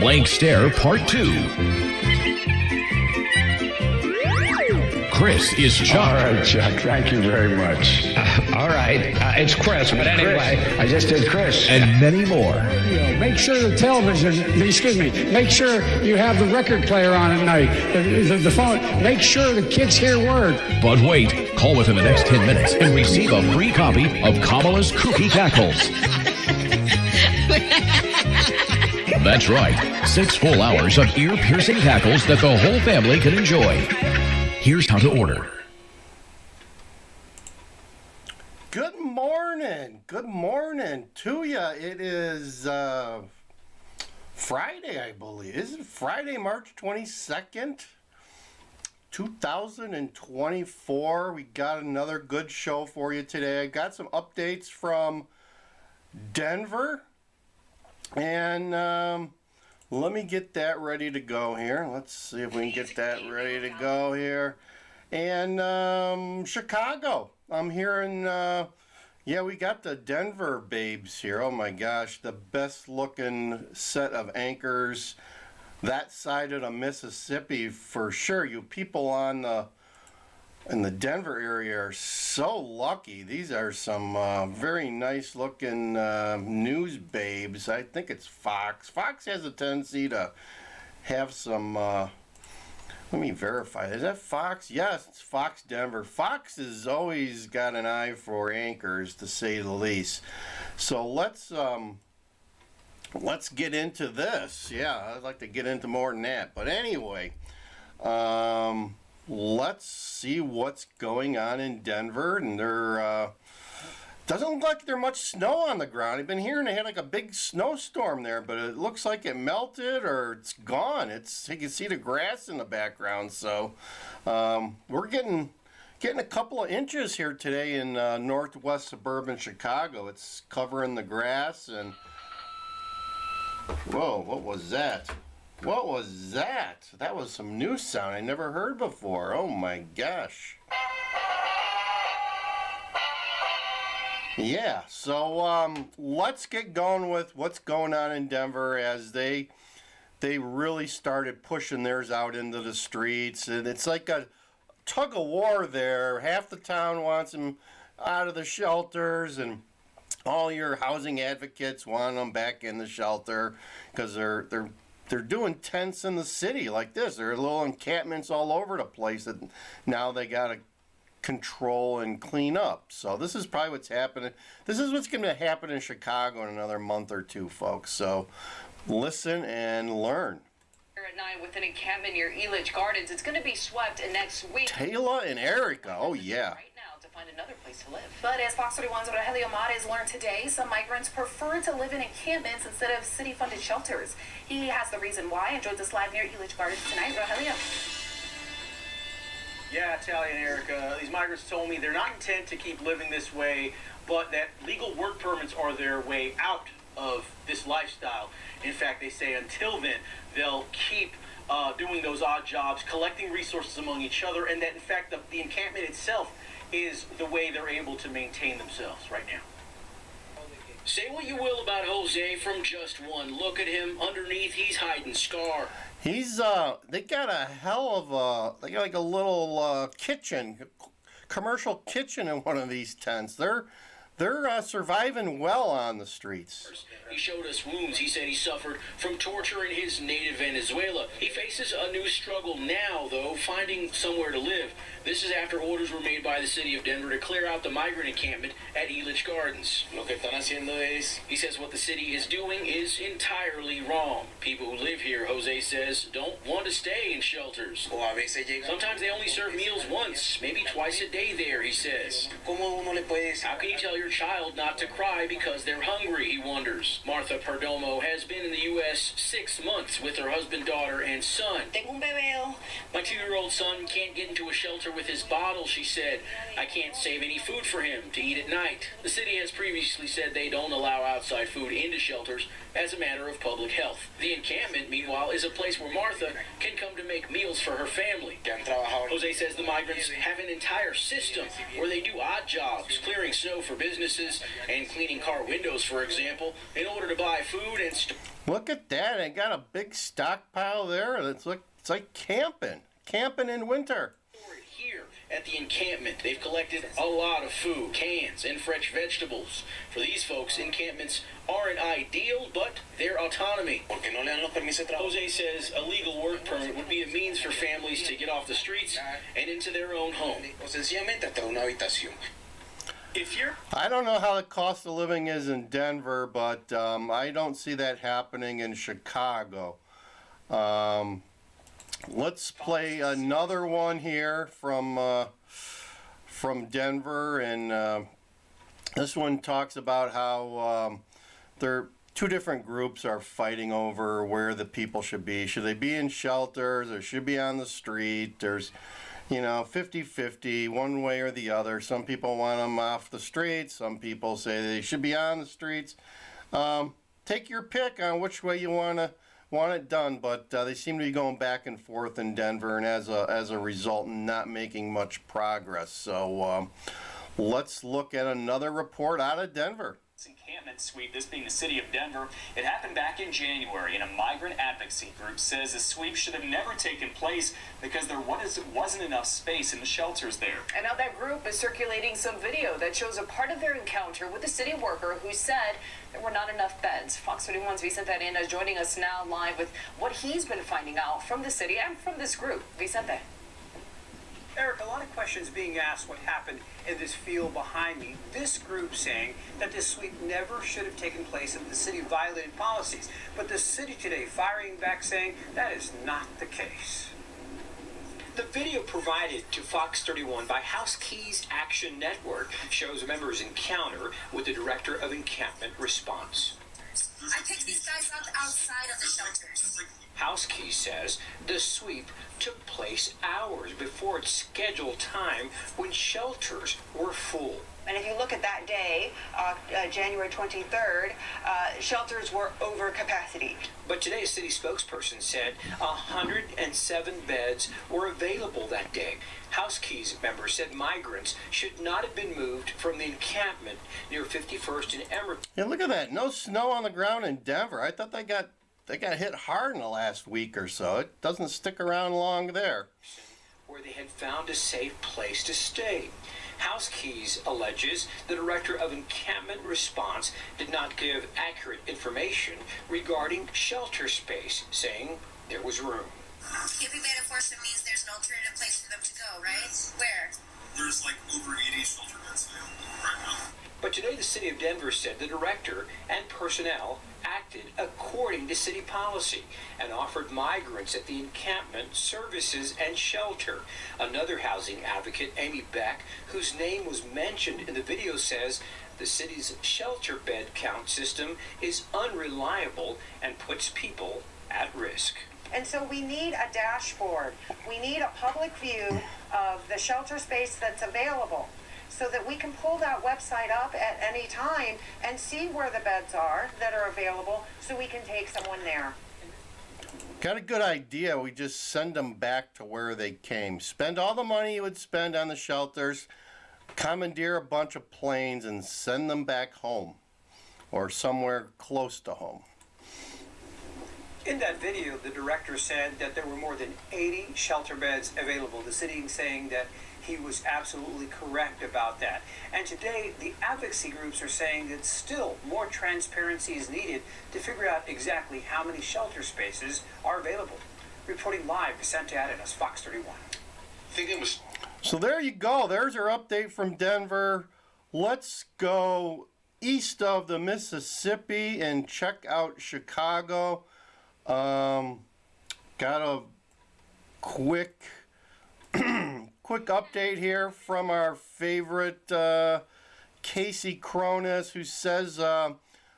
Blank Stare Part 2. Chris is Chuck. All right, Chuck. Thank you very much. All right. It's Chris, but anyway. Chris. I just did Chris. And many more. Make sure the television, make sure you have the record player on at night, the phone. Make sure the kids hear word. But wait, call within the next 10 minutes and receive a free copy of Kamala's Kooky Cackles. That's right, 6 full hours of ear-piercing cackles that the whole family can enjoy. Here's how to order. Good morning to ya. It is Friday, I believe. Is it Friday, March 22nd, 2024? We got another good show for you today. I got some updates from Denver, and let me get that ready to go here. Let's see if we can get that ready to go here. And Chicago. I'm hearing, yeah, we got the Denver babes here. Oh my gosh, the best looking set of anchors that side of the Mississippi for sure. You people in the Denver area are so lucky. These are some very nice looking news babes. I think it's Fox. Fox has a tendency to have some, let me verify. Is that Fox? Yes, it's Fox Denver. Fox has always got an eye for anchors, to say the least. So let's get into this. Yeah, I'd like to get into more than that. But anyway, let's see what's going on in Denver. And there doesn't look like there's much snow on the ground. I've been hearing they had like a big snowstorm there, but it looks like it melted or it's gone. You can see the grass in the background. So we're getting a couple of inches here today in northwest suburban Chicago. It's covering the grass. And whoa, what was that? What was that? That was some new sound I never heard before. Oh my gosh. Yeah, so let's get going with what's going on in Denver as they really started pushing theirs out into the streets. And it's like a tug of war there. Half the town wants them out of the shelters, and all your housing advocates want them back in the shelter because they're doing tents in the city like this. There are little encampments all over the place that now they got to control and clean up. So this is probably what's happening. This is what's going to happen in Chicago in another month or two, folks. So listen and learn. At night with an encampment near Outage Gardens. It's going to be swept next week. Taylor and Erica, oh yeah. Right now to find another place to live. But as Fox 31's Rogelio Mades learned today, some migrants prefer to live in encampments instead of city-funded shelters. He has the reason why and joins us live near Outage Gardens tonight. Rogelio. Yeah, Talia and Erica, these migrants told me they're not intent to keep living this way, but that legal work permits are their way out of this lifestyle. In fact, they say until then, they'll keep doing those odd jobs, collecting resources among each other, and that, in fact, the encampment itself is the way they're able to maintain themselves right now. Say what you will about Jose from Just One. Look at him. Underneath, he's hiding Scar. He's, they got a hell of they got like a little kitchen, commercial kitchen in one of these tents. They're surviving well on the streets. He showed us wounds he said he suffered from torture in his native Venezuela. He faces a new struggle now, though, finding somewhere to live. This is after orders were made by the city of Denver to clear out the migrant encampment at Outage Gardens. Lo que están haciendo es, he says what the city is doing is entirely wrong. People who live here, Jose says, don't want to stay in shelters. Sometimes they only serve meals once, maybe twice a day there, he says. How can you tell your child not to cry because they're hungry, he wonders. Martha Perdomo has been in the U.S. 6 months with her husband, daughter, and son. My 2-year-old son can't get into a shelter with his bottle, she said. I can't save any food for him to eat at night. The city has previously said they don't allow outside food into shelters as a matter of public health. The encampment, meanwhile, is a place where Martha can come to make meals for her family. Jose says the migrants have an entire system where they do odd jobs, clearing snow for business. businesses and cleaning car windows, for example, in order to buy food and Look at that. They got a big stockpile there. It's like camping in winter. Here at the encampment, they've collected a lot of food, cans, and fresh vegetables. For these folks, encampments aren't ideal, but their autonomy. Jose says a legal work permit would be a means for families to get off the streets and into their own home. I don't know how the cost of living is in Denver, but I don't see that happening in Chicago. Let's play another one here from Denver, and this one talks about how two different groups are fighting over where the people should be. Should they be in shelters or should be on the street? There's 50-50, one way or the other. Some people want them off the streets. Some people say they should be on the streets. Take your pick on which way you want it done, but they seem to be going back and forth in Denver, and as a result, not making much progress. So let's look at another report out of Denver. Encampment sweep, this being the city of Denver. It happened back in January, and a migrant advocacy group says the sweep should have never taken place because there wasn't enough space in the shelters there. And now that group is circulating some video that shows a part of their encounter with a city worker who said there were not enough beds. Fox 31's Vicente Arena is joining us now live with what he's been finding out from the city and from this group. Vicente. Eric, a lot of questions being asked what happened in this field behind me. This group saying that this sweep never should have taken place and the city violated policies. But the city today firing back saying that is not the case. The video provided to Fox 31 by House Keys Action Network shows a member's encounter with the director of encampment response. I picked these guys up outside of the shelters. House Keys says the sweep took place hours before its scheduled time when shelters were full. And if you look at that day, January 23rd, shelters were over capacity. But today, a city spokesperson said 107 beds were available that day. House Keys members said migrants should not have been moved from the encampment near 51st and Emerald. Yeah, look at that. No snow on the ground in Denver. I thought they got hit hard in the last week or so. It doesn't stick around long there. Where they had found a safe place to stay. House Keys alleges the director of encampment response did not give accurate information regarding shelter space, saying there was room. Keeping bed enforcement means there's an alternative place for them to go, right? Where? There's like over 80 shelter beds available right now. But today the city of Denver said the director and personnel acted according to city policy and offered migrants at the encampment services and shelter. Another housing advocate, Amy Beck, whose name was mentioned in the video, says the city's shelter bed count system is unreliable and puts people at risk. And so we need a dashboard. We need a public view of the shelter space that's available, so that we can pull that website up at any time and see where the beds are that are available so we can take someone there. Got a good idea. We just send them back to where they came. Spend all the money you would spend on the shelters, commandeer a bunch of planes and send them back home or somewhere close to home. In that video, the director said that there were more than 80 shelter beds available. The city saying that he was absolutely correct about that. And today, the advocacy groups are saying that still more transparency is needed to figure out exactly how many shelter spaces are available. Reporting live, Vicente Arenas, Fox 31. So there you go. There's our update from Denver. Let's go east of the Mississippi and check out Chicago. Got a quick update here from our favorite Casey Cronus, who says there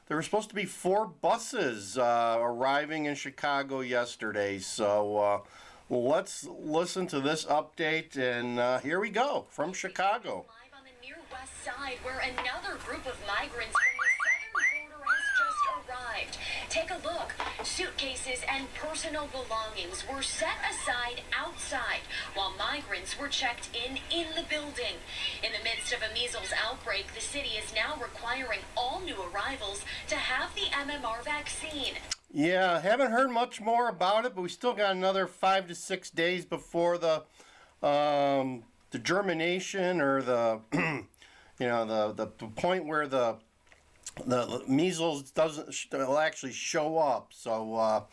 were supposed to be 4 buses arriving in Chicago yesterday. So let's listen to this update, and here we go from Chicago. Live on the near west side, where another group of migrants from the southern border has just arrived. Take a look. Suitcases and personal belongings were set aside outside while migrants were checked in the building. In the midst of a measles outbreak, the city is now requiring all new arrivals to have the MMR vaccine. Yeah, haven't heard much more about it, but we still got another 5 to 6 days before the germination or the the point where the measles will actually show up. So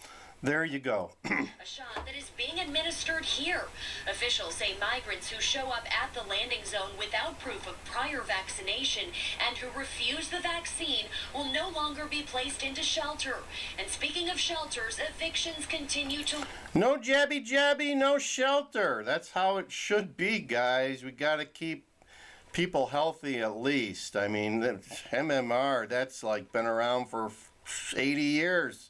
there you go. A shot that is being administered here. Officials say migrants who show up at the landing zone without proof of prior vaccination and who refuse the vaccine will no longer be placed into shelter. And speaking of shelters, evictions continue to... No jabby, no shelter. That's how it should be, guys. We got to keep people healthy at least. I mean, MMR, that's like been around for 80 years.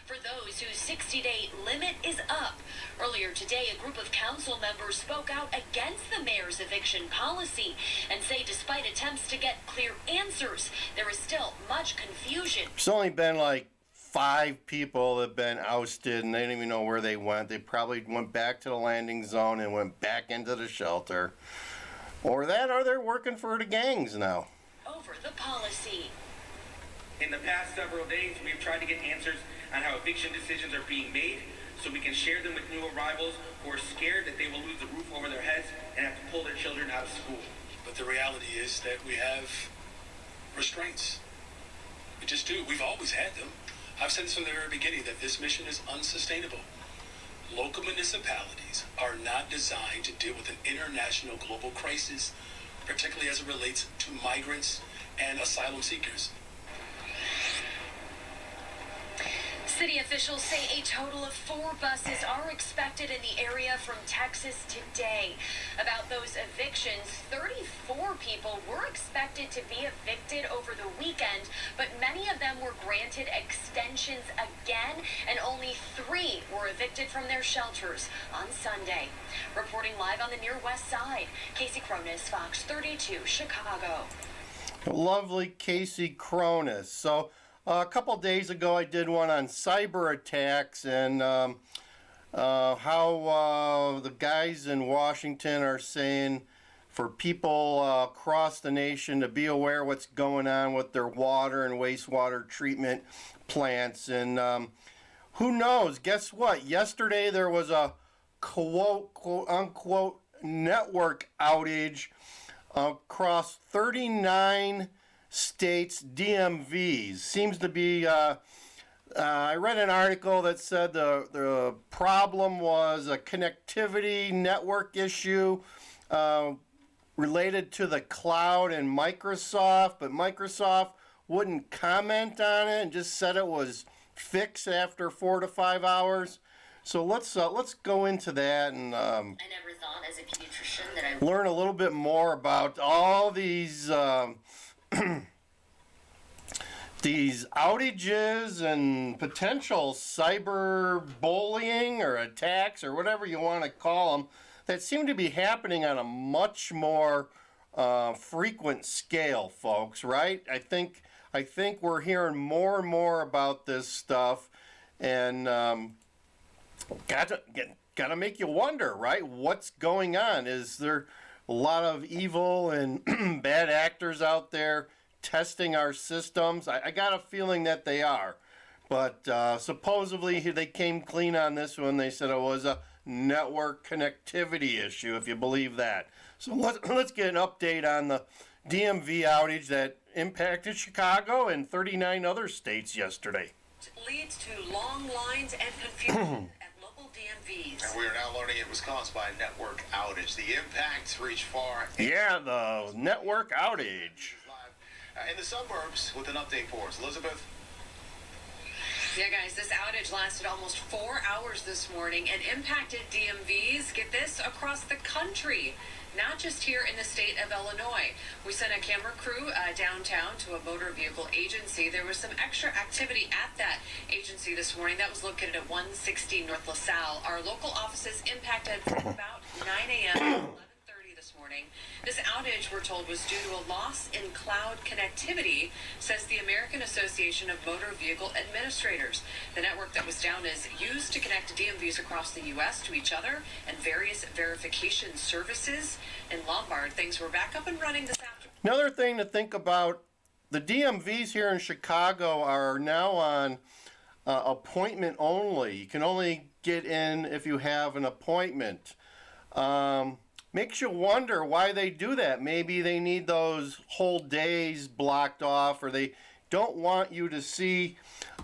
For those whose 60-day limit is up. Earlier today, a group of council members spoke out against the mayor's eviction policy and say despite attempts to get clear answers, there is still much confusion. There's only been like 5 people that have been ousted and they didn't even know where they went. They probably went back to the landing zone and went back into the shelter. Or they're working for the gangs now. Over the policy. In the past several days, we've tried to get answers on how eviction decisions are being made so we can share them with new arrivals who are scared that they will lose the roof over their heads and have to pull their children out of school. But the reality is that we have restraints. We just do. We've always had them. I've said this from the very beginning that this mission is unsustainable. Local municipalities are not designed to deal with an international global crisis, particularly as it relates to migrants and asylum seekers. City officials say a total of 4 buses are expected in the area from Texas today. About those evictions, 34 people were expected to be evicted over the weekend, but many of them were granted extensions again, and only 3 were evicted from their shelters on Sunday. Reporting live on the near west side, Casey Cronus, Fox 32, Chicago. Lovely Casey Cronus. So a couple days ago, I did one on cyber attacks and how the guys in Washington are saying for people across the nation to be aware what's going on with their water and wastewater treatment plants. And who knows? Guess what? Yesterday there was a quote unquote network outage across 39 states' DMVs. Seems to be, I read an article that said the problem was a connectivity network issue related to the cloud and Microsoft, but Microsoft wouldn't comment on it and just said it was fixed after 4 to 5 hours. So let's go into that and I never thought as a pediatrician that I learn a little bit more about all these these outages and potential cyber bullying or attacks or whatever you want to call them that seem to be happening on a much more frequent scale, folks, right? I think we're hearing more and more about this stuff, and gotta make you wonder, right? What's going on? Is there a lot of evil and bad actors out there testing our systems? I got a feeling that they are, but supposedly they came clean on this one. They said it was a network connectivity issue, if you believe that. So let's get an update on the DMV outage that impacted Chicago and 39 other states yesterday. Leads to long lines and confusion at local DMVs. And we are now learning it was caused by a network outage. The impacts reach far. Yeah, the network outage. In the suburbs with an update for us. Elizabeth? Yeah, guys, this outage lasted almost 4 hours this morning and impacted DMVs, get this, across the country, not just here in the state of Illinois. We sent a camera crew downtown to a motor vehicle agency. There was some extra activity at that agency this morning. That was located at 160 North LaSalle. Our local offices impacted from about 9 a.m. to 11:30 this morning. This outage, we're told, was due to a loss in cloud connectivity, says the American Association of Motor Vehicle Administrators. The network that was down is used to connect DMVs across the U.S. to each other and various verification services. In Lombard, things were back up and running this afternoon. Another thing to think about, the DMVs here in Chicago are now on appointment only. You can only get in if you have an appointment. Makes you wonder why they do that. Maybe they need those whole days blocked off, or they don't want you to see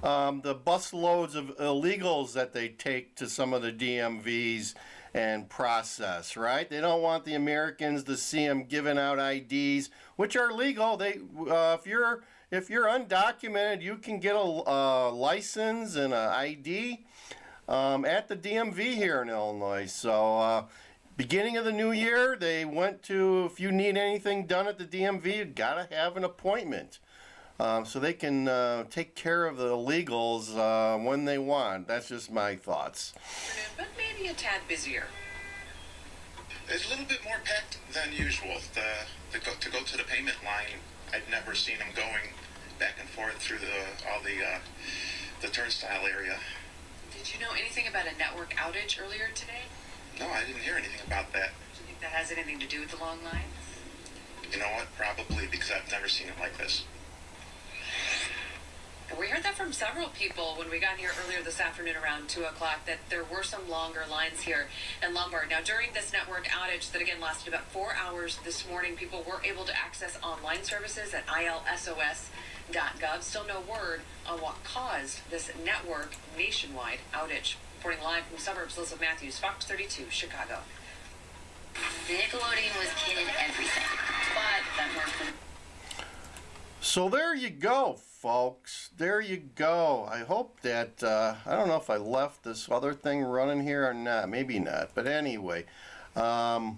the busloads of illegals that they take to some of the DMVs and process, right? They don't want the Americans to see them giving out IDs, which are legal. They, if you're undocumented, you can get a license and an ID at the DMV here in Illinois. So beginning of the new year, they went to, if you need anything done at the DMV, you gotta have an appointment. So they can take care of the illegals when they want. That's just my thoughts. But maybe a tad busier. It's a little bit more packed than usual. To go to the payment line, I've never seen them going back and forth through all the turnstile area. Did you know anything about a network outage earlier today? No, I didn't hear anything about that. Do you think that has anything to do with the long lines? You know what? Probably, because I've never seen it like this. We heard that from several people when we got here earlier this afternoon around 2 o'clock, that there were some longer lines here in Lombard. Now, during this network outage that, again, lasted about 4 hours this morning, people were able to access online services at ilsos.gov. Still no word on what caused this network nationwide outage. Reporting live from the suburbs, Elizabeth Matthews, Fox 32, Chicago. Nickelodeon was in everything, but that worked. So there you go, folks. There you go. I hope that, I don't know if I left this other thing running here or not. Maybe not. But anyway, yeah,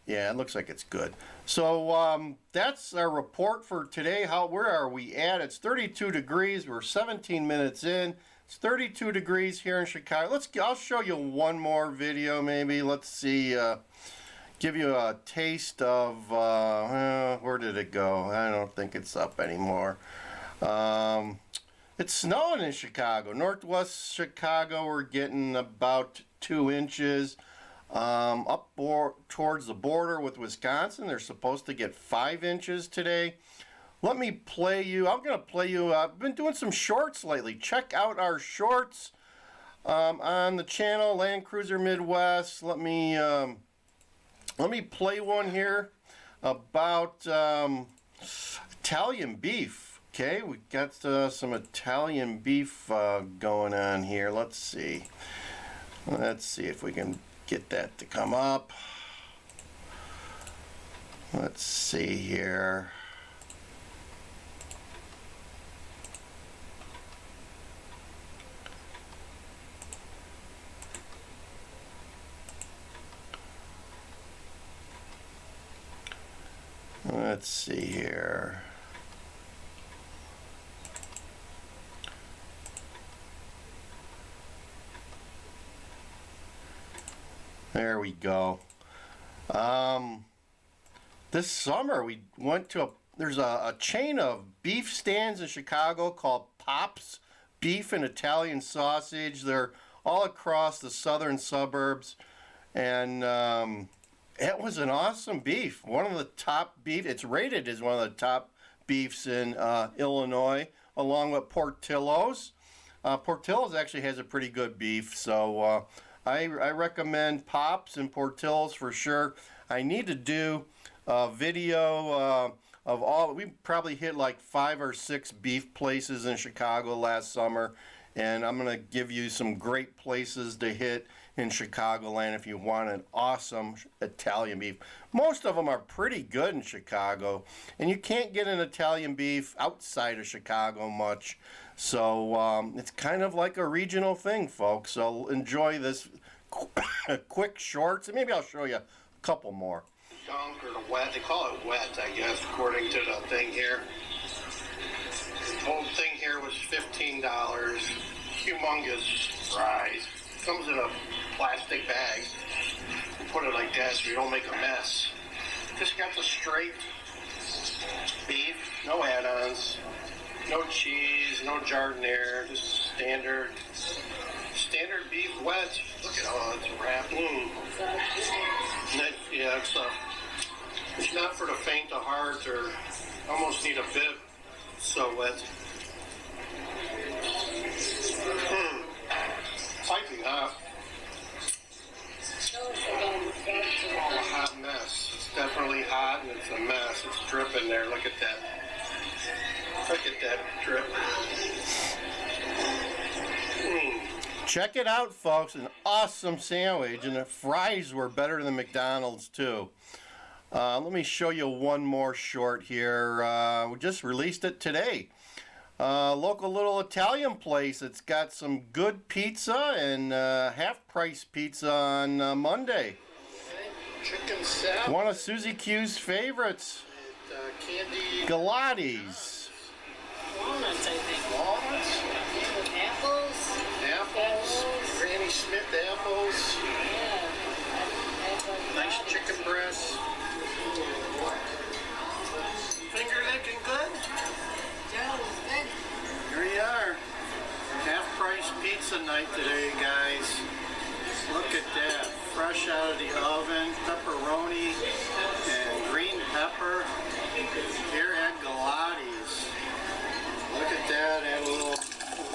it looks like it's good. So that's our report for today. Where are we at? It's 32 degrees. We're 17 minutes in. It's 32 degrees here in Chicago. I'll show you one more video maybe. Let's see. Give you a taste of, where did it go? I don't think it's up anymore. It's snowing in Chicago. Northwest Chicago, we're getting about 2 inches. Up towards the border with Wisconsin, they're supposed to get 5 inches today. Let me play you. I'm going to play you. I've been doing some shorts lately. Check out our shorts on the channel, Land Cruiser Midwest. Let me play one here about Italian beef. Okay, we got some Italian beef going on here. Let's see. Let's see if we can get that to come up. Let's see here. Let's see here. There we go. This summer we went to there's a chain of beef stands in Chicago called Pops Beef and Italian Sausage. They're all across the southern suburbs, and it was an awesome beef. One of the top beef. It's rated as one of the top beefs in Illinois, along with Portillo's. Portillo's actually has a pretty good beef, so I recommend Pops and Portillo's for sure. I need to do a video of all. We probably hit like 5 or 6 beef places in Chicago last summer, and I'm going to give you some great places to hit in Chicagoland if you want an awesome Italian beef. Most of them are pretty good in Chicago, and you can't get an Italian beef outside of Chicago much. So it's kind of like a regional thing, folks. So enjoy this quick shorts, and maybe I'll show you a couple more. Dunk or the wet, they call it wet, I guess, according to the thing here. The whole thing here was $15. Humongous fries. Comes in a plastic bag. You put it like that so you don't make a mess. Just got the straight beef, no add-ons, no cheese, no jardiniere, just standard beef wet. Look at all it's wrapped. Yeah, it's not for the faint of heart or almost need a bib. So wet. Piping hot. A hot mess. It's definitely hot and it's a mess. It's dripping there. Look at that. Look at that drip. Check it out, folks. An awesome sandwich, and the fries were better than McDonald's too. Let me show you one more short here. We just released it today. Local little Italian place. It's got some good pizza and half-price pizza on Monday. Chicken salad. One of Susie Q's favorites. Candy. Galati's. Walnuts, I think. Walnuts. Apples. Apples. Granny Smith apples. Yeah. Nice chicken breast. Finger licking good? Yeah, good. Here you are. Half-price pizza night today, guys. Look at that. Fresh out of the oven. Pepperoni and green pepper. Here at Galati's. Look at that. Add a little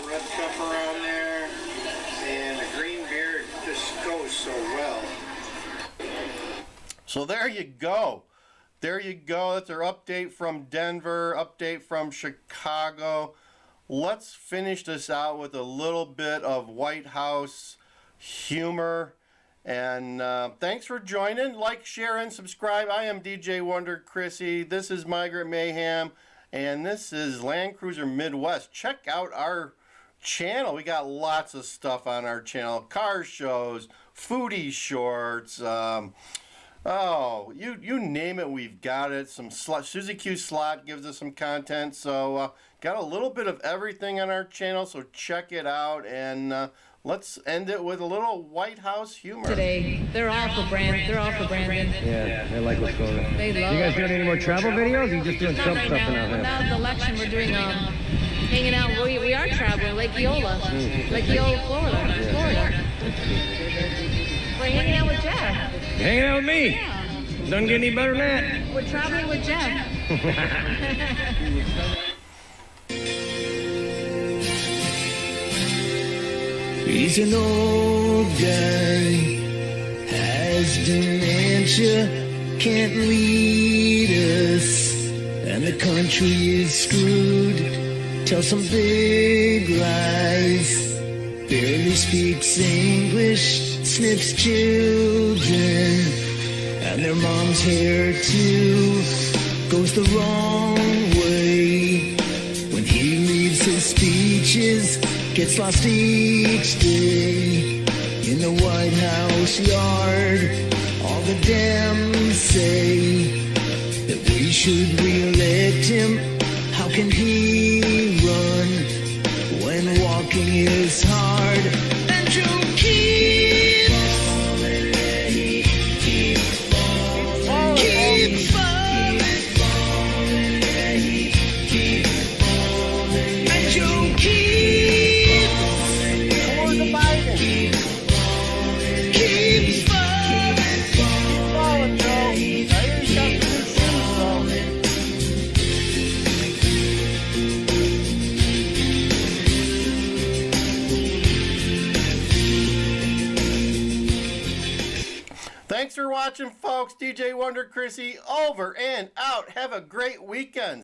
red pepper on there. And the green beer just goes so well. So there you go. There you go. That's our update from Denver, update from Chicago. Let's finish this out with a little bit of White House humor. And thanks for joining. Like, share, and subscribe. I am DJ Wonder Chrissy. This is Migrant Mayhem. And this is Land Cruiser Midwest. Check out our channel. We got lots of stuff on our channel. Car shows, foodie shorts, oh, you name it, we've got it. Some Susie Q Slot gives us some content. So got a little bit of everything on our channel. So check it out. And let's end it with a little White House humor. Today, they're all for Brandon. Yeah, they like what's going on. They love You guys doing any more travel videos? Or you just doing Trump right stuff now. now? Without the election, we're doing hanging out. We are traveling, Lake Eola, Florida. We're hanging out with Jeff. Hanging out with me? Yeah. Doesn't get any better than that. We're traveling with Jeff. He's an old guy, has dementia, can't lead us, and the country is screwed. Tell some big lies, barely speaks English, sniffs children, and their mom's hair too goes the wrong way. When he reads his speeches, gets lost each day in the White House yard. All the Dems say that we should re-elect him. How can he run when walking is hard? And Joe keeps falling, keep falling, keep falling, keep falling, and Joe keeps. Thanks for watching, folks. DJ Wonder Chrissy over and out. Have a great weekend.